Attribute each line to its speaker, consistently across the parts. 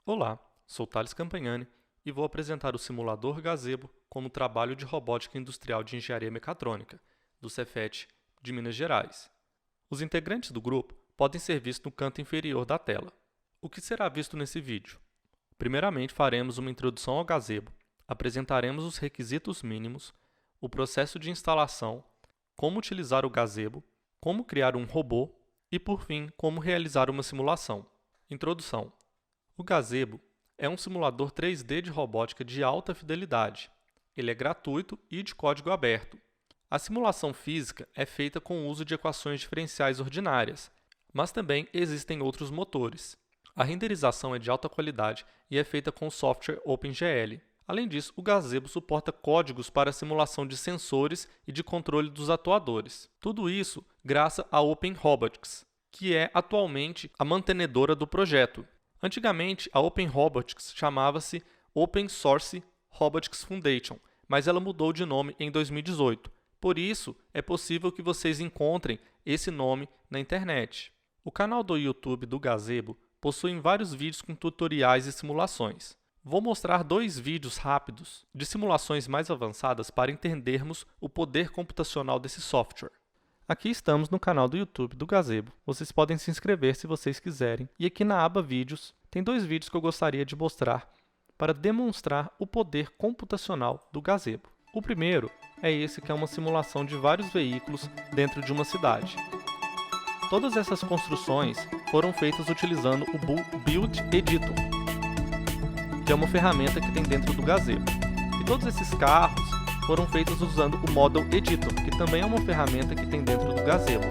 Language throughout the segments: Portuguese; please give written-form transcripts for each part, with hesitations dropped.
Speaker 1: Olá, sou Thales Campagnani e vou apresentar o simulador Gazebo como trabalho de robótica industrial de engenharia mecatrônica, do Cefet de Minas Gerais. Os integrantes do grupo podem ser vistos no canto inferior da tela. O que será visto nesse vídeo? Primeiramente, faremos uma introdução ao Gazebo, apresentaremos os requisitos mínimos, o processo de instalação, como utilizar o Gazebo, como criar um robô e, por fim, como realizar uma simulação. Introdução. O Gazebo é um simulador 3D de robótica de alta fidelidade. Ele é gratuito e de código aberto. A simulação física é feita com o uso de equações diferenciais ordinárias, mas também existem outros motores. A renderização é de alta qualidade e é feita com o software OpenGL. Além disso, o Gazebo suporta códigos para a simulação de sensores e de controle dos atuadores. Tudo isso graças à Open Robotics, que é atualmente a mantenedora do projeto. Antigamente, a Open Robotics chamava-se Open Source Robotics Foundation, mas ela mudou de nome em 2018. Por isso, é possível que vocês encontrem esse nome na internet. O canal do YouTube do Gazebo possui vários vídeos com tutoriais e simulações. Vou mostrar 2 vídeos rápidos de simulações mais avançadas para entendermos o poder computacional desse software. Aqui estamos no canal do YouTube do Gazebo. Vocês podem se inscrever se vocês quiserem. E aqui na aba Vídeos, tem 2 vídeos que eu gostaria de mostrar para demonstrar o poder computacional do Gazebo. O primeiro é esse, que é uma simulação de vários veículos dentro de uma cidade. Todas essas construções foram feitas utilizando o Build Editor, que é uma ferramenta que tem dentro do Gazebo. E todos esses carros foram feitos usando o Model Editor, que também é uma ferramenta que tem dentro do Gazebo.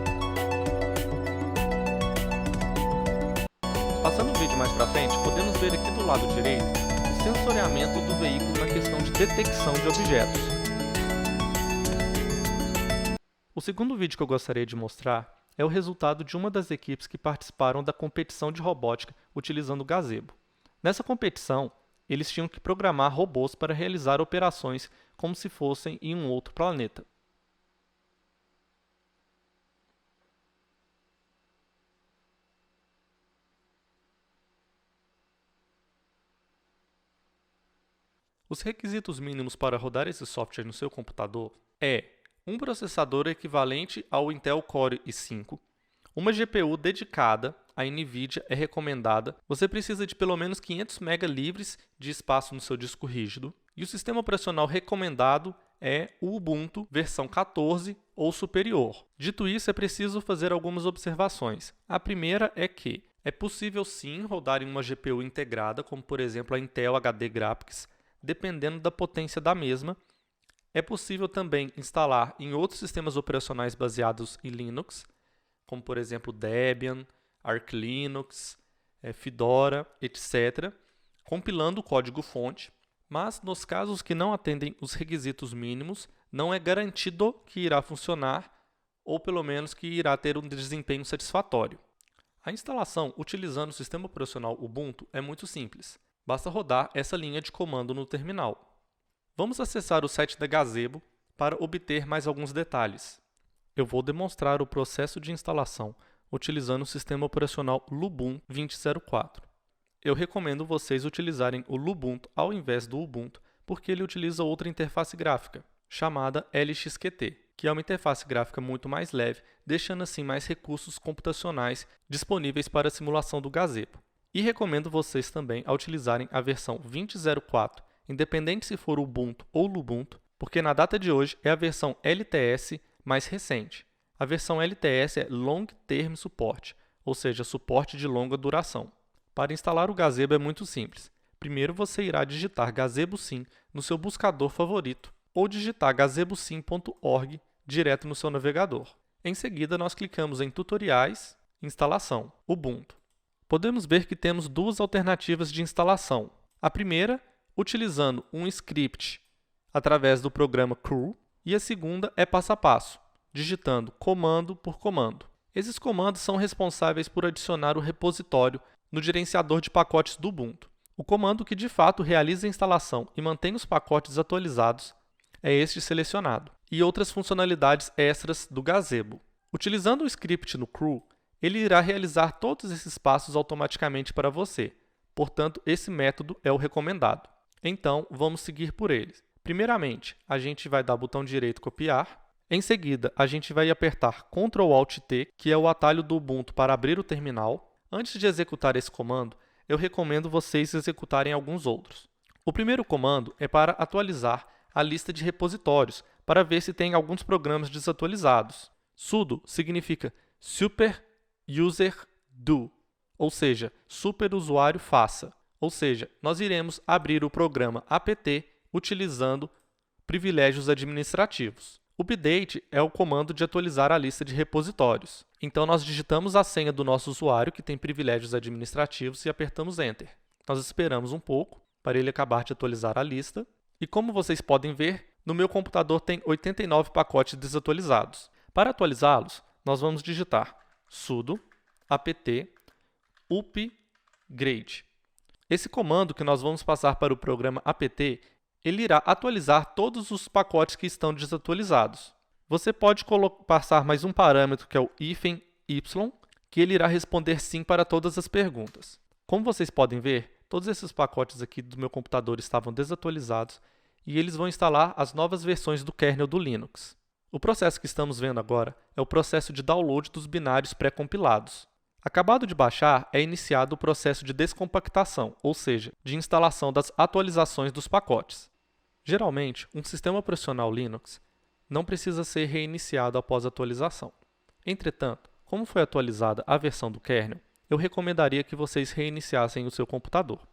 Speaker 1: Passando o vídeo mais para frente, podemos ver aqui do lado direito o sensoriamento do veículo na questão de detecção de objetos. O segundo vídeo que eu gostaria de mostrar é o resultado de uma das equipes que participaram da competição de robótica utilizando o Gazebo. Nessa competição, eles tinham que programar robôs para realizar operações como se fossem em um outro planeta. Os requisitos mínimos para rodar esse software no seu computador é um processador equivalente ao Intel Core i5, uma GPU dedicada, a NVIDIA é recomendada, você precisa de pelo menos 500 MB livres de espaço no seu disco rígido, e o sistema operacional recomendado é o Ubuntu versão 14 ou superior. Dito isso, é preciso fazer algumas observações. A primeira é que é possível sim rodar em uma GPU integrada, como por exemplo a Intel HD Graphics, dependendo da potência da mesma. É possível também instalar em outros sistemas operacionais baseados em Linux, como por exemplo Debian, Arch Linux, Fedora, etc., compilando o código-fonte, mas nos casos que não atendem os requisitos mínimos, não é garantido que irá funcionar, ou pelo menos que irá ter um desempenho satisfatório. A instalação utilizando o sistema operacional Ubuntu é muito simples, basta rodar essa linha de comando no terminal. Vamos acessar o site da Gazebo para obter mais alguns detalhes. Eu vou demonstrar o processo de instalação utilizando o sistema operacional Lubuntu 20.04. Eu recomendo vocês utilizarem o Lubuntu ao invés do Ubuntu, porque ele utiliza outra interface gráfica, chamada LXQT, que é uma interface gráfica muito mais leve, deixando assim mais recursos computacionais disponíveis para a simulação do Gazebo. E recomendo vocês também a utilizarem a versão 20.04, independente se for Ubuntu ou Lubuntu, porque na data de hoje é a versão LTS mais recente. A versão LTS é Long Term Support, ou seja, suporte de longa duração. Para instalar o Gazebo é muito simples. Primeiro você irá digitar GazeboSim no seu buscador favorito ou digitar gazebosim.org direto no seu navegador. Em seguida, nós clicamos em Tutoriais, Instalação, Ubuntu. Podemos ver que temos 2 alternativas de instalação. A primeira, utilizando um script através do programa cru, e a segunda é passo a passo, digitando comando por comando. Esses comandos são responsáveis por adicionar o repositório no gerenciador de pacotes do Ubuntu. O comando que de fato realiza a instalação e mantém os pacotes atualizados é este selecionado, e outras funcionalidades extras do Gazebo. Utilizando o script no cru, ele irá realizar todos esses passos automaticamente para você. Portanto, esse método é o recomendado. Então, vamos seguir por eles. Primeiramente, a gente vai dar o botão direito copiar. Em seguida, a gente vai apertar Ctrl Alt T, que é o atalho do Ubuntu para abrir o terminal. Antes de executar esse comando, eu recomendo vocês executarem alguns outros. O primeiro comando é para atualizar a lista de repositórios, para ver se tem alguns programas desatualizados. Sudo significa Super User Do, ou seja, superusuário faça. Ou seja, nós iremos abrir o programa apt utilizando privilégios administrativos. Update é o comando de atualizar a lista de repositórios. Então, nós digitamos a senha do nosso usuário, que tem privilégios administrativos, e apertamos Enter. Nós esperamos um pouco para ele acabar de atualizar a lista. E como vocês podem ver, no meu computador tem 89 pacotes desatualizados. Para atualizá-los, nós vamos digitar sudo apt upgrade. Esse comando que nós vamos passar para o programa apt, ele irá atualizar todos os pacotes que estão desatualizados. Você pode passar mais um parâmetro, que é o -y, que ele irá responder sim para todas as perguntas. Como vocês podem ver, todos esses pacotes aqui do meu computador estavam desatualizados e eles vão instalar as novas versões do kernel do Linux. O processo que estamos vendo agora é o processo de download dos binários pré-compilados. Acabado de baixar, é iniciado o processo de descompactação, ou seja, de instalação das atualizações dos pacotes. Geralmente, um sistema operacional Linux não precisa ser reiniciado após a atualização. Entretanto, como foi atualizada a versão do kernel, eu recomendaria que vocês reiniciassem o seu computador.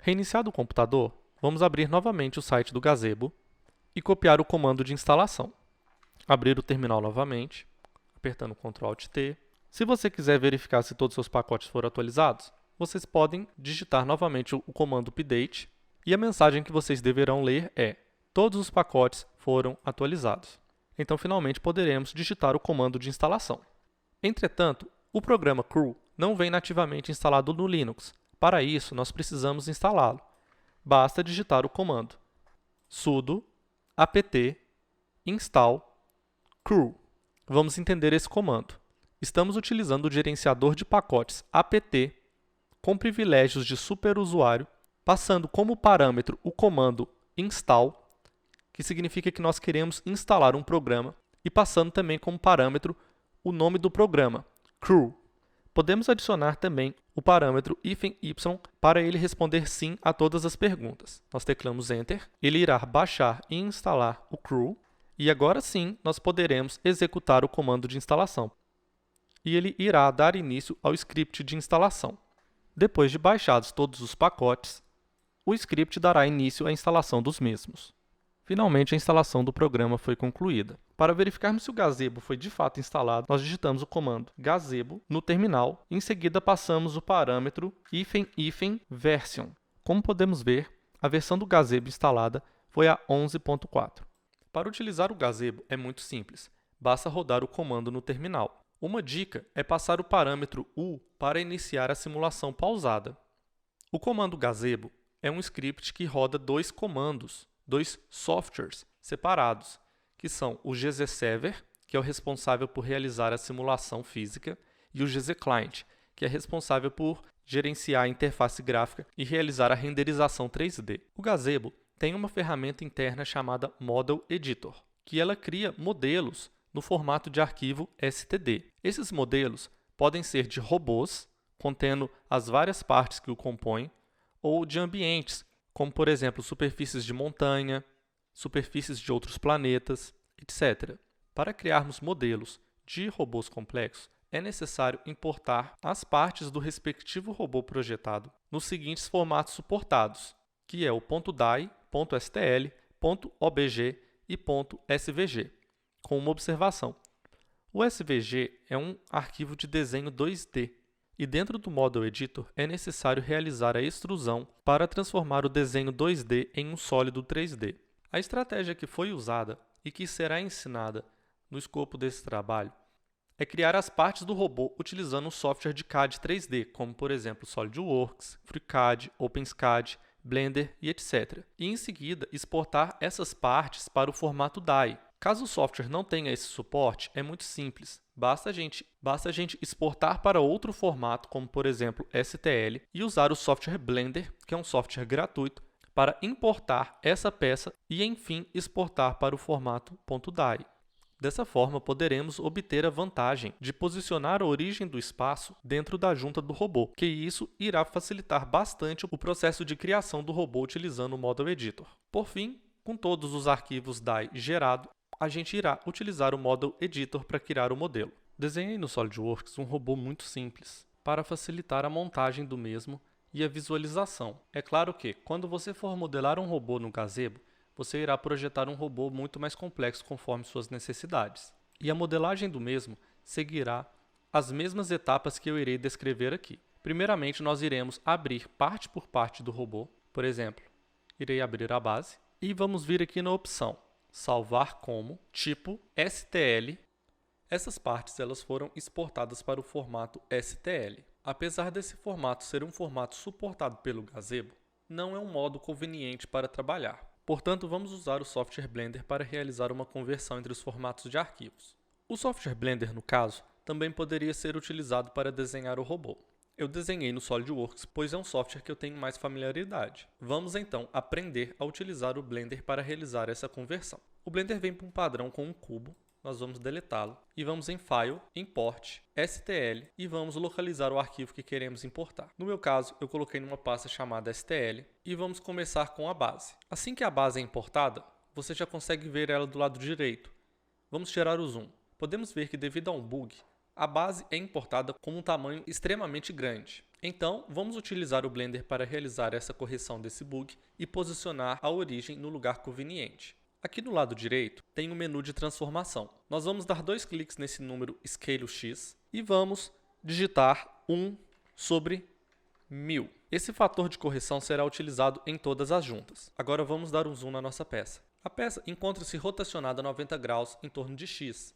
Speaker 1: Reiniciado o computador, vamos abrir novamente o site do Gazebo e copiar o comando de instalação. Abrir o terminal novamente, apertando Ctrl Alt T. Se você quiser verificar se todos os seus pacotes foram atualizados, vocês podem digitar novamente o comando update e a mensagem que vocês deverão ler é: todos os pacotes foram atualizados. Então, finalmente, poderemos digitar o comando de instalação. Entretanto, o programa cru não vem nativamente instalado no Linux. Para isso, nós precisamos instalá-lo. Basta digitar o comando sudo apt install cru. Vamos entender esse comando. Estamos utilizando o gerenciador de pacotes apt com privilégios de superusuário, passando como parâmetro o comando install, que significa que nós queremos instalar um programa, e passando também como parâmetro o nome do programa, cru. Podemos adicionar também o parâmetro -y para ele responder sim a todas as perguntas. Nós teclamos Enter, ele irá baixar e instalar o cru, e agora sim nós poderemos executar o comando de instalação. E ele irá dar início ao script de instalação. Depois de baixados todos os pacotes, o script dará início à instalação dos mesmos. Finalmente, a instalação do programa foi concluída. Para verificarmos se o Gazebo foi de fato instalado, nós digitamos o comando gazebo no terminal e em seguida passamos o parâmetro -version. Como podemos ver, a versão do Gazebo instalada foi a 11.4. Para utilizar o Gazebo é muito simples, basta rodar o comando no terminal. Uma dica é passar o parâmetro U para iniciar a simulação pausada. O comando gazebo é um script que roda dois comandos, dois softwares separados, que são o gzserver, que é o responsável por realizar a simulação física, e o gzclient, que é responsável por gerenciar a interface gráfica e realizar a renderização 3D. O Gazebo tem uma ferramenta interna chamada Model Editor, que ela cria modelos no formato de arquivo std. Esses modelos podem ser de robôs, contendo as várias partes que o compõem, ou de ambientes, como por exemplo superfícies de montanha, superfícies de outros planetas, etc. Para criarmos modelos de robôs complexos, é necessário importar as partes do respectivo robô projetado nos seguintes formatos suportados, que é o .dai, .stl, .obj e .svg. Com uma observação: o SVG é um arquivo de desenho 2D e dentro do Model Editor é necessário realizar a extrusão para transformar o desenho 2D em um sólido 3D. A estratégia que foi usada e que será ensinada no escopo desse trabalho é criar as partes do robô utilizando um software de CAD 3D, como por exemplo SolidWorks, FreeCAD, OpenSCAD, Blender e etc. E em seguida exportar essas partes para o formato DAI, Caso o software não tenha esse suporte, é muito simples. Basta a gente exportar para outro formato, como por exemplo STL, e usar o software Blender, que é um software gratuito, para importar essa peça e, enfim, exportar para o formato .dai. Dessa forma, poderemos obter a vantagem de posicionar a origem do espaço dentro da junta do robô, que isso irá facilitar bastante o processo de criação do robô utilizando o Model Editor. Por fim, com todos os arquivos DAI gerados, a gente irá utilizar o Model Editor para criar o modelo. Desenhei no SolidWorks um robô muito simples, para facilitar a montagem do mesmo e a visualização. É claro que, quando você for modelar um robô no Gazebo, você irá projetar um robô muito mais complexo conforme suas necessidades. E a modelagem do mesmo seguirá as mesmas etapas que eu irei descrever aqui. Primeiramente, nós iremos abrir parte por parte do robô. Por exemplo, irei abrir a base e vamos vir aqui na opção Salvar como, tipo STL. Essas partes elas foram exportadas para o formato STL. Apesar desse formato ser um formato suportado pelo Gazebo, não é um modo conveniente para trabalhar. Portanto, vamos usar o software Blender para realizar uma conversão entre os formatos de arquivos. O software Blender, no caso, também poderia ser utilizado para desenhar o robô. Eu desenhei no SolidWorks, pois é um software que eu tenho mais familiaridade. Vamos então aprender a utilizar o Blender para realizar essa conversão. O Blender vem para um padrão com um cubo. Nós vamos deletá-lo e vamos em File, Import, STL e vamos localizar o arquivo que queremos importar. No meu caso, eu coloquei numa pasta chamada STL e vamos começar com a base. Assim que a base é importada, você já consegue ver ela do lado direito. Vamos tirar o zoom. Podemos ver que devido a um bug, a base é importada com um tamanho extremamente grande. Então, vamos utilizar o Blender para realizar essa correção desse bug e posicionar a origem no lugar conveniente. Aqui do lado direito tem o menu de transformação. Nós vamos dar 2 cliques nesse número Scale X e vamos digitar 1/1000. Esse fator de correção será utilizado em todas as juntas. Agora vamos dar um zoom na nossa peça. A peça encontra-se rotacionada a 90 graus em torno de X.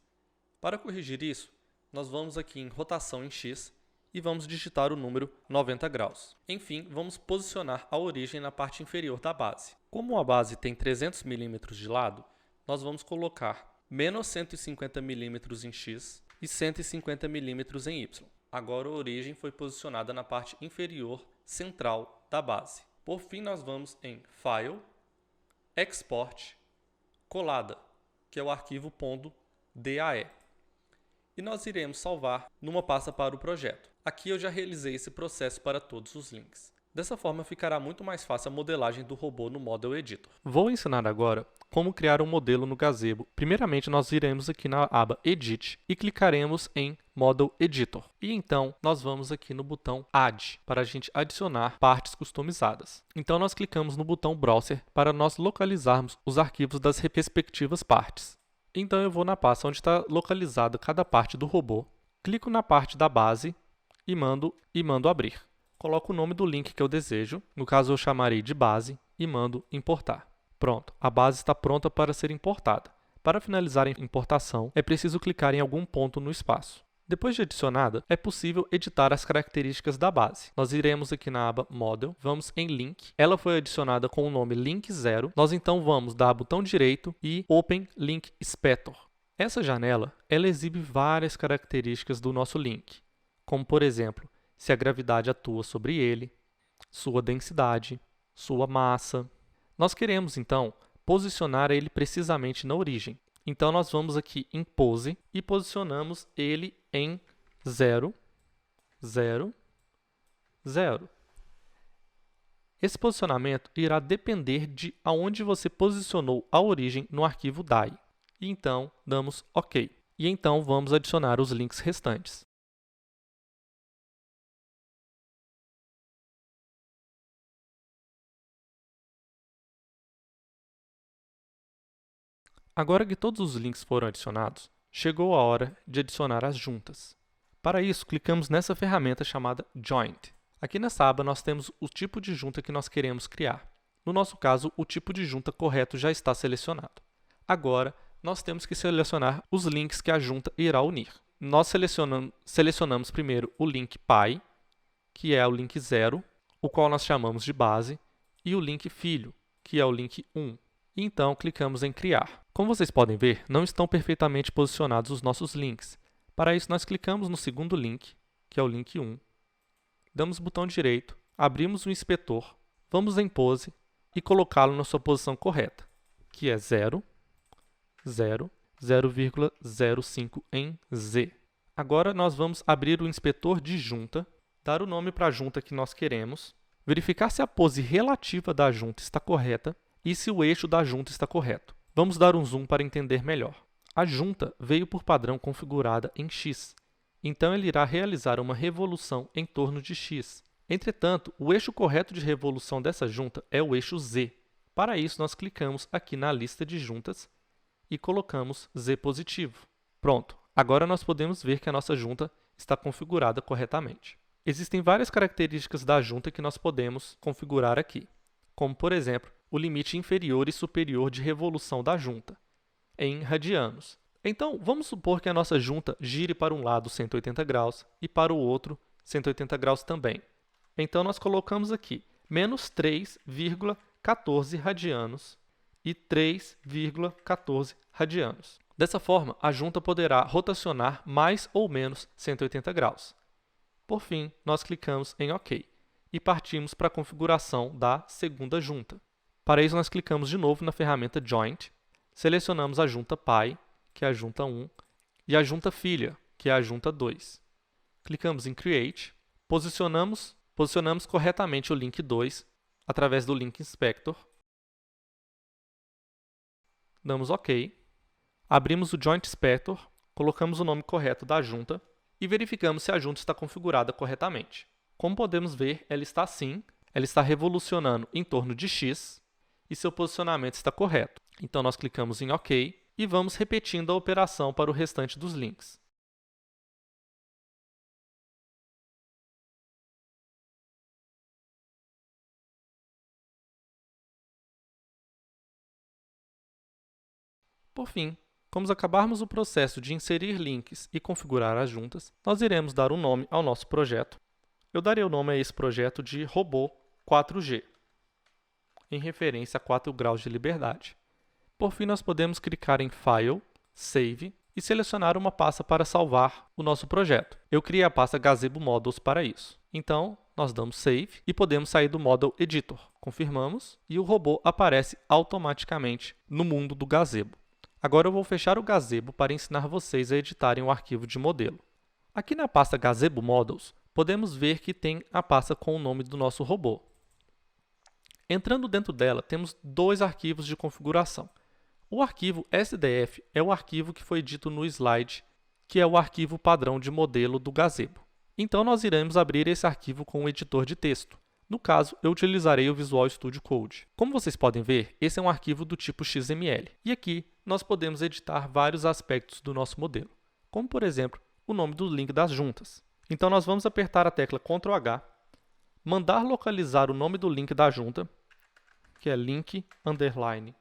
Speaker 1: Para corrigir isso, nós vamos aqui em Rotação em X e vamos digitar o número 90 graus. Enfim, vamos posicionar a origem na parte inferior da base. Como a base tem 300 mm de lado, nós vamos colocar menos 150 mm em X e 150 mm em Y. Agora a origem foi posicionada na parte inferior central da base. Por fim, nós vamos em File, Export, Colada, que é o arquivo .dae. E nós iremos salvar numa pasta para o projeto. Aqui eu já realizei esse processo para todos os links. Dessa forma ficará muito mais fácil a modelagem do robô no Model Editor. Vou ensinar agora como criar um modelo no Gazebo. Primeiramente nós iremos aqui na aba Edit e clicaremos em Model Editor. E então nós vamos aqui no botão Add para a gente adicionar partes customizadas. Então nós clicamos no botão Browser para nós localizarmos os arquivos das respectivas partes. Então eu vou na pasta onde está localizada cada parte do robô, clico na parte da base e mando abrir. Coloco o nome do link que eu desejo, no caso eu chamarei de base e mando importar. Pronto, a base está pronta para ser importada. Para finalizar a importação, é preciso clicar em algum ponto no espaço. Depois de adicionada, é possível editar as características da base. Nós iremos aqui na aba Model, vamos em Link. Ela foi adicionada com o nome Link 0. Nós então vamos dar botão direito e Open Link Inspector. Essa janela, ela exibe várias características do nosso link, como por exemplo, se a gravidade atua sobre ele, sua densidade, sua massa. Nós queremos então posicionar ele precisamente na origem. Então, nós vamos aqui em Pose e posicionamos ele em 0, 0, 0. Esse posicionamento irá depender de aonde você posicionou a origem no arquivo DAI. E então, damos OK. E então, vamos adicionar os links restantes. Agora que todos os links foram adicionados, chegou a hora de adicionar as juntas. Para isso, clicamos nessa ferramenta chamada Joint. Aqui nessa aba, nós temos o tipo de junta que nós queremos criar. No nosso caso, o tipo de junta correto já está selecionado. Agora, nós temos que selecionar os links que a junta irá unir. Nós selecionamos primeiro o link pai, que é o link 0, o qual nós chamamos de base, e o link filho, que é o link 1. e então clicamos em Criar. Como vocês podem ver, não estão perfeitamente posicionados os nossos links. Para isso, nós clicamos no segundo link, que é o link 1, damos o botão direito, abrimos o inspetor, vamos em Pose e colocá-lo na sua posição correta, que é 0, 0, 0,05 em Z. Agora nós vamos abrir o inspetor de junta, dar o nome para a junta que nós queremos, verificar se a pose relativa da junta está correta e se o eixo da junta está correto. Vamos dar um zoom para entender melhor. A junta veio por padrão configurada em X, então ele irá realizar uma revolução em torno de X. Entretanto, o eixo correto de revolução dessa junta é o eixo Z. Para isso, nós clicamos aqui na lista de juntas e colocamos Z positivo. Pronto, agora nós podemos ver que a nossa junta está configurada corretamente. Existem várias características da junta que nós podemos configurar aqui, como, por exemplo, o limite inferior e superior de revolução da junta, em radianos. Então, vamos supor que a nossa junta gire para um lado 180 graus e para o outro 180 graus também. Então, nós colocamos aqui menos 3,14 radianos e 3,14 radianos. Dessa forma, a junta poderá rotacionar mais ou menos 180 graus. Por fim, nós clicamos em OK e partimos para a configuração da segunda junta. Para isso, nós clicamos de novo na ferramenta Joint, selecionamos a junta pai, que é a junta 1, e a junta filha, que é a junta 2. Clicamos em Create, posicionamos corretamente o link 2 através do Link Inspector, damos OK, abrimos o Joint Inspector, colocamos o nome correto da junta e verificamos se a junta está configurada corretamente. Como podemos ver, ela está sim, ela está revolucionando em torno de X e seu posicionamento está correto. Então, nós clicamos em OK e vamos repetindo a operação para o restante dos links. Por fim, como acabarmos o processo de inserir links e configurar as juntas, nós iremos dar um nome ao nosso projeto. Eu darei o nome a esse projeto de Robô 4G, em referência a 4 graus de liberdade. Por fim, nós podemos clicar em File, Save e selecionar uma pasta para salvar o nosso projeto. Eu criei a pasta Gazebo Models para isso. Então, nós damos Save e podemos sair do Model Editor. Confirmamos e o robô aparece automaticamente no mundo do gazebo. Agora eu vou fechar o gazebo para ensinar vocês a editarem o arquivo de modelo. Aqui na pasta Gazebo Models, podemos ver que tem a pasta com o nome do nosso robô. Entrando dentro dela, temos dois arquivos de configuração. O arquivo SDF é o arquivo que foi dito no slide, que é o arquivo padrão de modelo do gazebo. Então, nós iremos abrir esse arquivo com o editor de texto. No caso, eu utilizarei o Visual Studio Code. Como vocês podem ver, esse é um arquivo do tipo XML. E aqui, nós podemos editar vários aspectos do nosso modelo, como, por exemplo, o nome do link das juntas. Então, nós vamos apertar a tecla Ctrl H, mandar localizar o nome do link da junta, que é link underline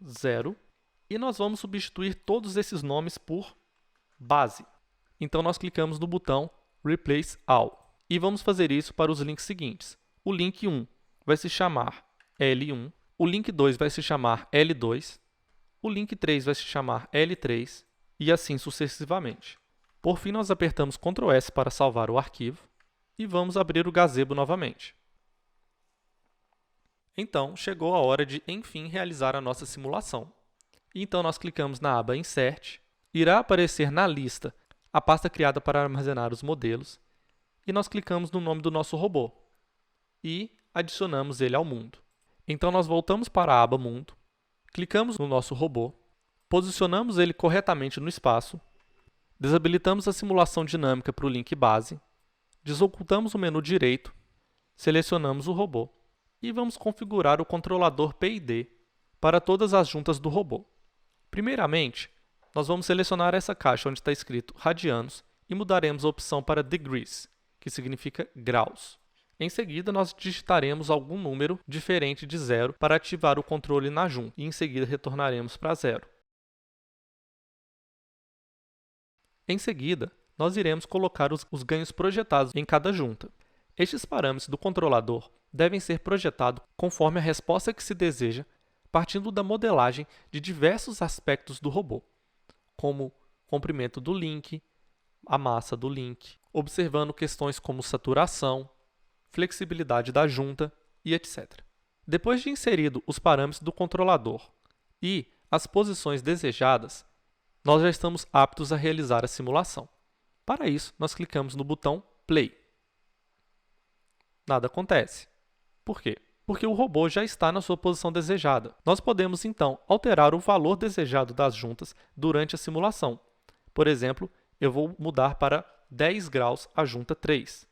Speaker 1: 0, e nós vamos substituir todos esses nomes por base. Então, nós clicamos no botão Replace All. E vamos fazer isso para os links seguintes. O link 1 vai se chamar L1, o link 2 vai se chamar L2, o link 3 vai se chamar L3 e assim sucessivamente. Por fim, nós apertamos Ctrl S para salvar o arquivo e vamos abrir o gazebo novamente. Então, chegou a hora de, enfim, realizar a nossa simulação. Então, nós clicamos na aba Insert, irá aparecer na lista a pasta criada para armazenar os modelos, e nós clicamos no nome do nosso robô e adicionamos ele ao mundo. Então, nós voltamos para a aba Mundo, clicamos no nosso robô, posicionamos ele corretamente no espaço, desabilitamos a simulação dinâmica para o link base, desocultamos o menu direito, selecionamos o robô e vamos configurar o controlador PID para todas as juntas do robô. Primeiramente, nós vamos selecionar essa caixa onde está escrito radianos e mudaremos a opção para degrees, que significa graus. Em seguida, nós digitaremos algum número diferente de 0 para ativar o controle na junta e em seguida retornaremos para 0. Em seguida, nós iremos colocar os ganhos projetados em cada junta. Estes parâmetros do controlador devem ser projetados conforme a resposta que se deseja partindo da modelagem de diversos aspectos do robô, como o comprimento do link, a massa do link, observando questões como saturação, flexibilidade da junta e etc. Depois de inserido os parâmetros do controlador e as posições desejadas, nós já estamos aptos a realizar a simulação. Para isso, nós clicamos no botão Play. Nada acontece. Por quê? Porque o robô já está na sua posição desejada. Nós podemos, então, alterar o valor desejado das juntas durante a simulação. Por exemplo, eu vou mudar para 10 graus a junta 3.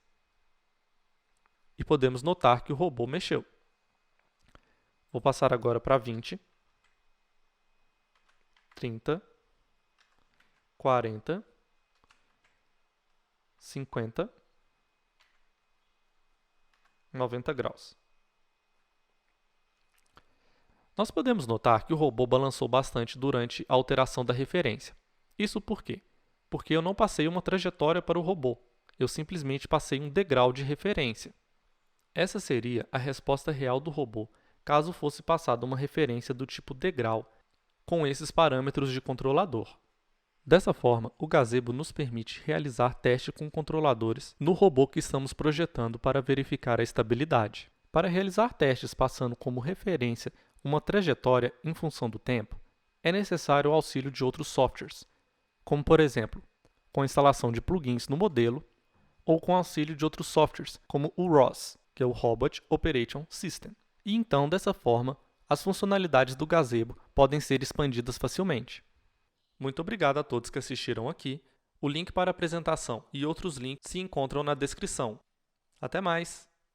Speaker 1: E podemos notar que o robô mexeu. Vou passar agora para 20, 30, 40, 50, 90 graus. Nós podemos notar que o robô balançou bastante durante a alteração da referência. Isso por quê? Porque eu não passei uma trajetória para o robô, eu simplesmente passei um degrau de referência. Essa seria a resposta real do robô, caso fosse passada uma referência do tipo degrau com esses parâmetros de controlador. Dessa forma, o gazebo nos permite realizar testes com controladores no robô que estamos projetando para verificar a estabilidade. Para realizar testes passando como referência uma trajetória em função do tempo, é necessário o auxílio de outros softwares, como por exemplo, com a instalação de plugins no modelo ou com auxílio de outros softwares, como o ROS, que é o Robot Operation System. E então, dessa forma, as funcionalidades do gazebo podem ser expandidas facilmente. Muito obrigado a todos que assistiram aqui. O link para a apresentação e outros links se encontram na descrição. Até mais!